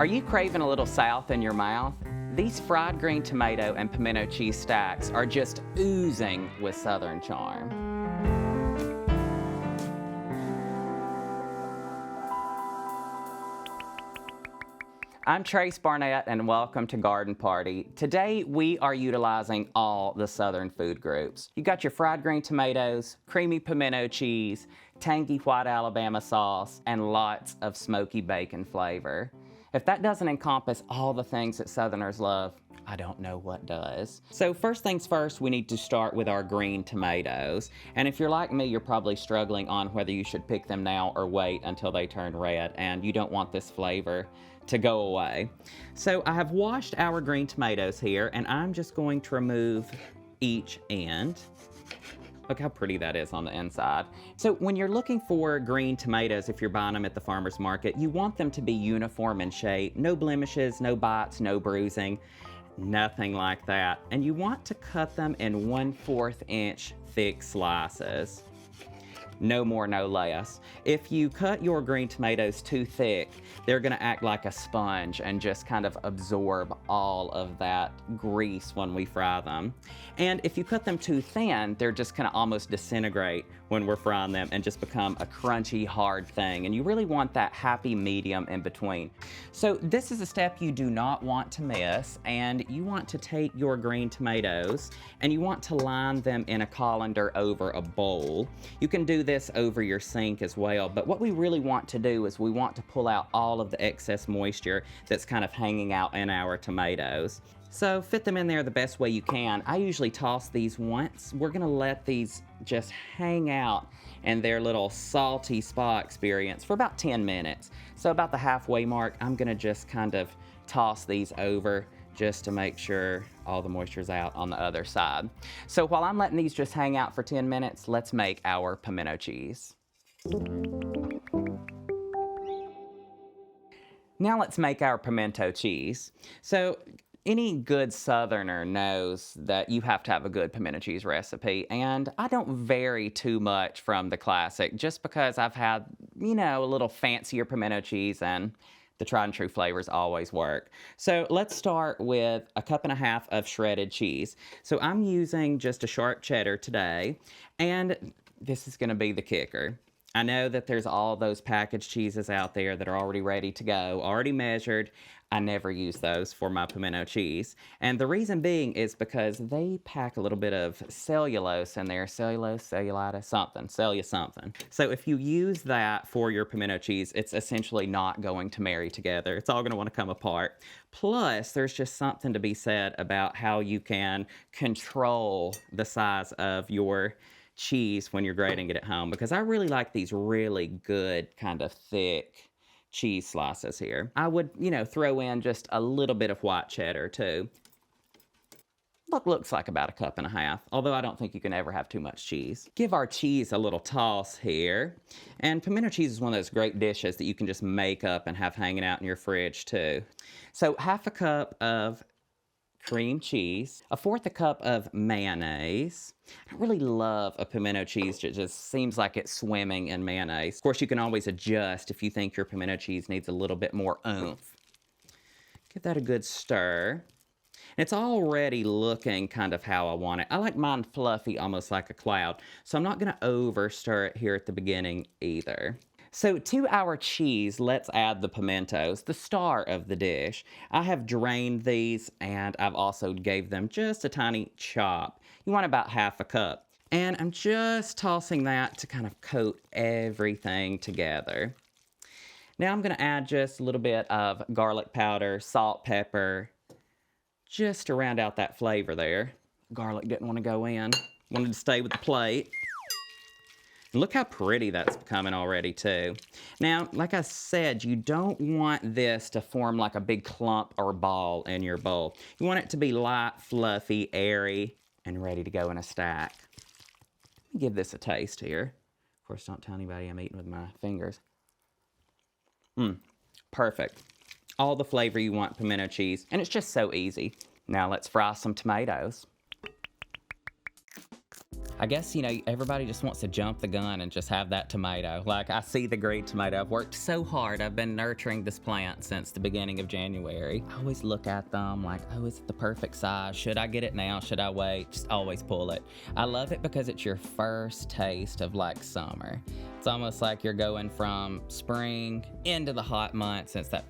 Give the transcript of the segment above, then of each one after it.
Are you craving a little South in your mouth? These fried green tomato and pimento cheese stacks are just oozing with Southern charm. I'm Trace Barnett and welcome to Garden Party. Today we are utilizing all the Southern food groups. You got your fried green tomatoes, creamy pimento cheese, tangy white Alabama sauce, and lots of smoky bacon flavor. If that doesn't encompass all the things that Southerners love, I don't know what does. So first things first, we need to start with our green tomatoes. And if you're like me, you're probably struggling on whether you should pick them now or wait until they turn red, and you don't want this flavor to go away. So I have washed our green tomatoes here, and I'm just going to remove each end. Look how pretty that is on the inside. So when you're looking for green tomatoes, if you're buying them at the farmer's market, you want them to be uniform in shape, no blemishes, no bites, no bruising, nothing like that. And you want to cut them in 1/4 inch thick slices. No more, no less. If you cut your green tomatoes too thick, they're gonna act like a sponge and just kind of absorb all of that grease when we fry them. And if you cut them too thin, they're just gonna almost disintegrate when we're frying them and just become a crunchy, hard thing. And you really want that happy medium in between. So this is a step you do not want to miss, and you want to take your green tomatoes and you want to line them in a colander over a bowl. You can do this over your sink as well, but what we really want to do is we want to pull out all of the excess moisture that's kind of hanging out in our tomatoes. So fit them in there the best way you can. I usually toss these once. We're gonna let these just hang out in their little salty spa experience for about 10 minutes. So about the halfway mark, I'm gonna just kind of toss these over just to make sure all the moisture's out on the other side. So while I'm letting these just hang out for 10 minutes, let's make our pimento cheese. Now let's make our pimento cheese. So any good Southerner knows that you have to have a good pimento cheese recipe, and I don't vary too much from the classic just because I've had, you know, a little fancier pimento cheese, and the tried and true flavors always work. So let's start with 1.5 cups of shredded cheese. So I'm using just a sharp cheddar today, and this is gonna be the kicker. I know that there's all those packaged cheeses out there that are already ready to go, already measured. I never use those for my pimento cheese. And the reason being is because they pack a little bit of cellulose in there, cellulose, cellulitis, something, something. So if you use that for your pimento cheese, it's essentially not going to marry together. It's all gonna wanna come apart. Plus, there's just something to be said about how you can control the size of your cheese when you're grating it at home, because I really like these really good kind of thick cheese slices here. I would, you know, throw in just a little bit of white cheddar too. Looks like about 1.5 cups, although I don't think you can ever have too much cheese. Give our cheese a little toss here. And pimento cheese is one of those great dishes that you can just make up and have hanging out in your fridge too. So 1/2 cup of cream cheese, 1/4 cup of mayonnaise. I really love a pimento cheese that just seems like it's swimming in mayonnaise. Of course, you can always adjust if you think your pimento cheese needs a little bit more oomph. Give that a good stir. And it's already looking kind of how I want it. I like mine fluffy, almost like a cloud, so I'm not gonna over stir it here at the beginning either. So to our cheese, let's add the pimentos, the star of the dish. I have drained these, and I've also gave them just a tiny chop. You want about 1/2 cup. And I'm just tossing that to kind of coat everything together. Now I'm gonna add just a little bit of garlic powder, salt, pepper, just to round out that flavor there. Garlic didn't want to go in, wanted to stay with the plate. And look how pretty that's becoming already too. Now, like I said, you don't want this to form like a big clump or ball in your bowl. You want it to be light, fluffy, airy, and ready to go in a stack. Let me give this a taste here. Of course, don't tell anybody I'm eating with my fingers. Perfect. All the flavor you want pimento cheese, and it's just so easy. Now let's fry some tomatoes. I guess, everybody just wants to jump the gun and just have that tomato. Like, I see the green tomato. I've worked so hard. I've been nurturing this plant since the beginning of January. I always look at them like, oh, is it the perfect size? Should I get it now? Should I wait? Just always pull it. I love it because it's your first taste of like summer. It's almost like you're going from spring into the hot months. It's that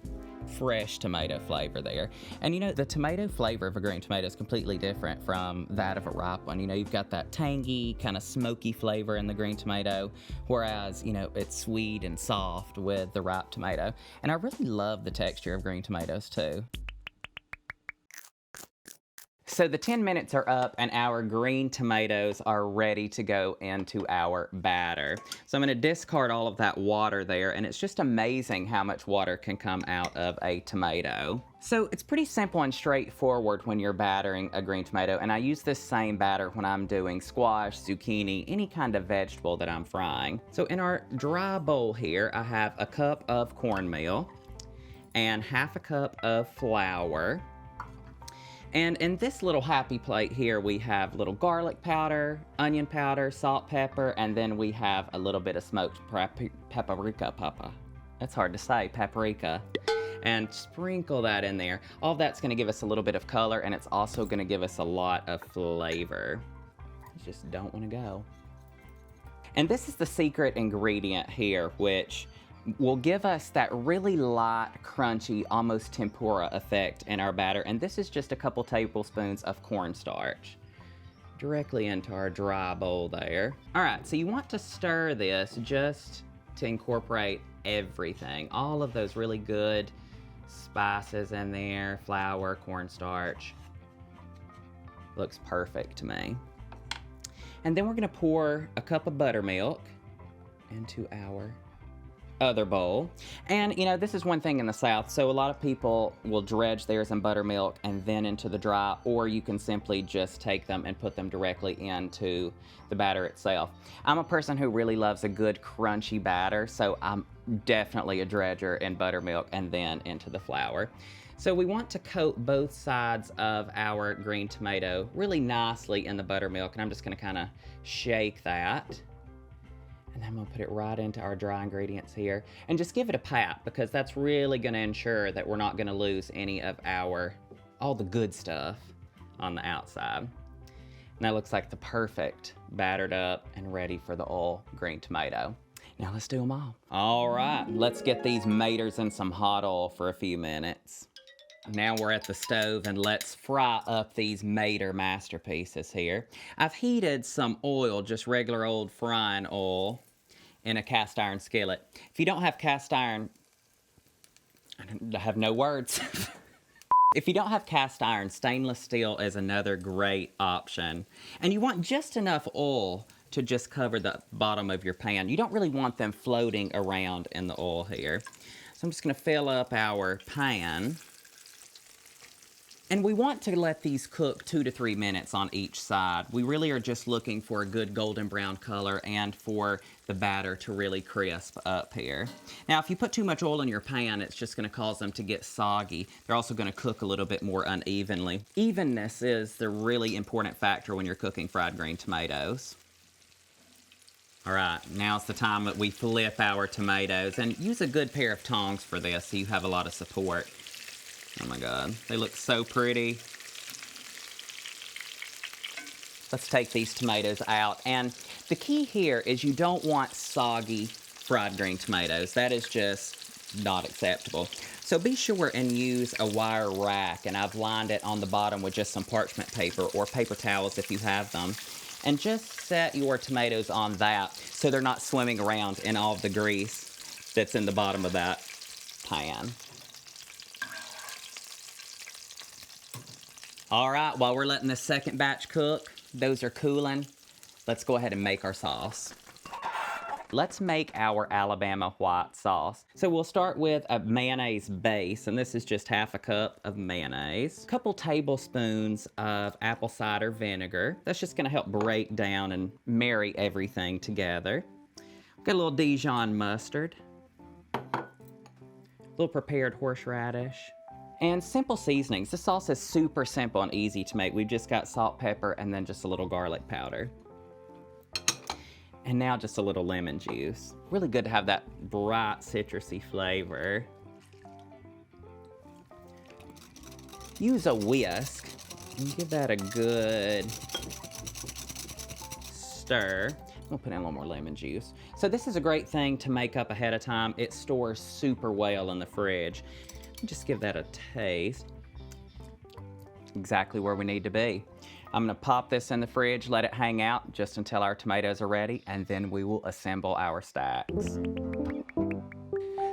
fresh tomato flavor there. And the tomato flavor of a green tomato is completely different from that of a ripe one. You've got that tangy, kind of smoky flavor in the green tomato, whereas, it's sweet and soft with the ripe tomato. And I really love the texture of green tomatoes too. So the 10 minutes are up and our green tomatoes are ready to go into our batter. So I'm going to discard all of that water there, and it's just amazing how much water can come out of a tomato. So it's pretty simple and straightforward when you're battering a green tomato, and I use this same batter when I'm doing squash, zucchini, any kind of vegetable that I'm frying. So in our dry bowl here, I have a cup of cornmeal and half a cup of flour. And in this little happy plate here, we have little garlic powder, onion powder, salt, pepper, and then we have a little bit of smoked paprika. That's hard to say, paprika. And sprinkle that in there. All that's gonna give us a little bit of color, and it's also gonna give us a lot of flavor. You just don't wanna go. And this is the secret ingredient here, which will give us that really light, crunchy, almost tempura effect in our batter. And this is just a couple tablespoons of cornstarch directly into our dry bowl there. All right, so you want to stir this just to incorporate everything. All of those really good spices in there, flour, cornstarch. Looks perfect to me. And then we're gonna pour a cup of buttermilk into our other bowl. And this is one thing in the South, so a lot of people will dredge theirs in buttermilk and then into the dry, or you can simply just take them and put them directly into the batter itself. I'm a person who really loves a good crunchy batter, so I'm definitely a dredger in buttermilk and then into the flour. So we want to coat both sides of our green tomato really nicely in the buttermilk, and I'm just going to kind of shake that. And then we'll put it right into our dry ingredients here. And just give it a pat, because that's really gonna ensure that we're not gonna lose any of all the good stuff on the outside. And that looks like the perfect battered up and ready for the oil green tomato. Now let's do them all. All right, let's get these maters in some hot oil for a few minutes. Now we're at the stove and let's fry up these mater masterpieces here. I've heated some oil, just regular old frying oil, in a cast iron skillet. If you don't have cast iron, I have no words. If you don't have cast iron, stainless steel is another great option. And you want just enough oil to just cover the bottom of your pan. You don't really want them floating around in the oil here. So I'm just gonna fill up our pan. And we want to let these cook 2 to 3 minutes on each side. We really are just looking for a good golden brown color and for the batter to really crisp up here. Now, if you put too much oil in your pan, it's just gonna cause them to get soggy. They're also gonna cook a little bit more unevenly. Evenness is the really important factor when you're cooking fried green tomatoes. All right, now's the time that we flip our tomatoes, and use a good pair of tongs for this so you have a lot of support. Oh my God, they look so pretty. Let's take these tomatoes out. And the key here is you don't want soggy fried green tomatoes. That is just not acceptable. So be sure and use a wire rack, and I've lined it on the bottom with just some parchment paper or paper towels if you have them. And just set your tomatoes on that so they're not swimming around in all of the grease that's in the bottom of that pan. All right, while we're letting the second batch cook, those are cooling, let's go ahead and make our sauce. Let's make our Alabama white sauce. So we'll start with a mayonnaise base, and this is just half a cup of mayonnaise. A couple tablespoons of apple cider vinegar. That's just gonna help break down and marry everything together. Got a little Dijon mustard. A little prepared horseradish. And simple seasonings. This sauce is super simple and easy to make. We've just got salt, pepper, and then just a little garlic powder. And now just a little lemon juice. Really good to have that bright citrusy flavor. Use a whisk and give that a good stir. We'll put in a little more lemon juice. So this is a great thing to make up ahead of time. It stores super well in the fridge. Just give that a taste. Exactly where we need to be. I'm gonna pop this in the fridge, let it hang out just until our tomatoes are ready, and then we will assemble our stacks.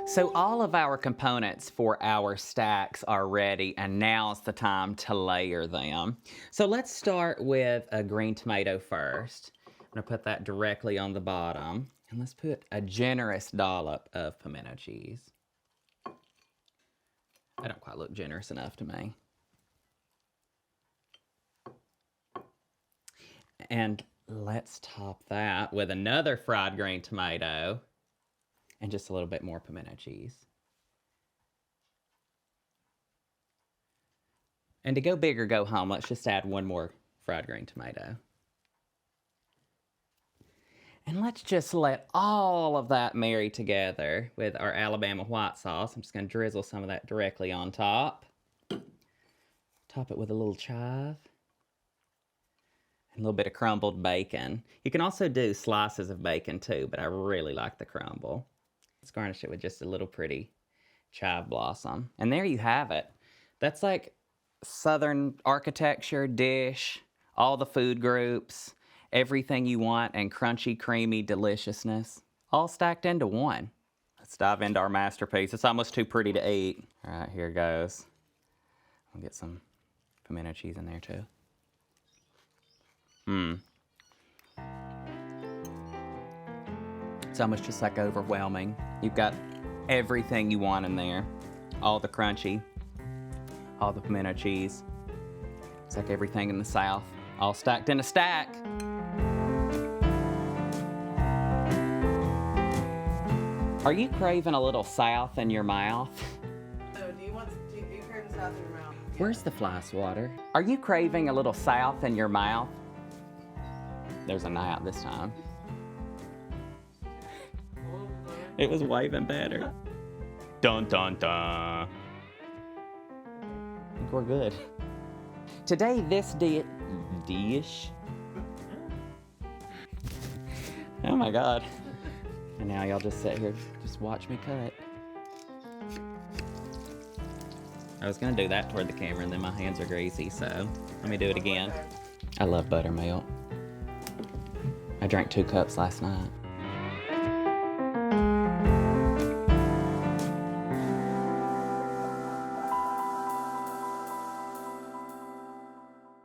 So all of our components for our stacks are ready, and now's the time to layer them. So let's start with a green tomato first. I'm gonna put that directly on the bottom, and let's put a generous dollop of pimento cheese. That don't quite look generous enough to me. And let's top that with another fried green tomato and just a little bit more pimento cheese. And to go big or go home, let's just add one more fried green tomato. And let's just let all of that marry together with our Alabama white sauce. I'm just gonna drizzle some of that directly on top. Top it with a little chive. And a little bit of crumbled bacon. You can also do slices of bacon too, but I really like the crumble. Let's garnish it with just a little pretty chive blossom. And there you have it. That's like Southern architecture dish, all the food groups, everything you want, and crunchy, creamy deliciousness, all stacked into one. Let's dive into our masterpiece. It's almost too pretty to eat. All right, here goes. I'll get some pimento cheese in there too. It's almost just like overwhelming. You've got everything you want in there. All the crunchy, all the pimento cheese. It's like everything in the South, all stacked in a stack. Are you craving a little South in your mouth? Oh, do you crave the South in your mouth? Where's the fly swatter? Are you craving a little South in your mouth? There's a gnat this time. It was waving better. Dun dun dun. I think we're good. Today, this dish. Oh my God. And now y'all just sit here, just watch me cut. I was gonna do that toward the camera and then my hands are greasy, so let me do it again. I love buttermilk. I drank 2 cups last night.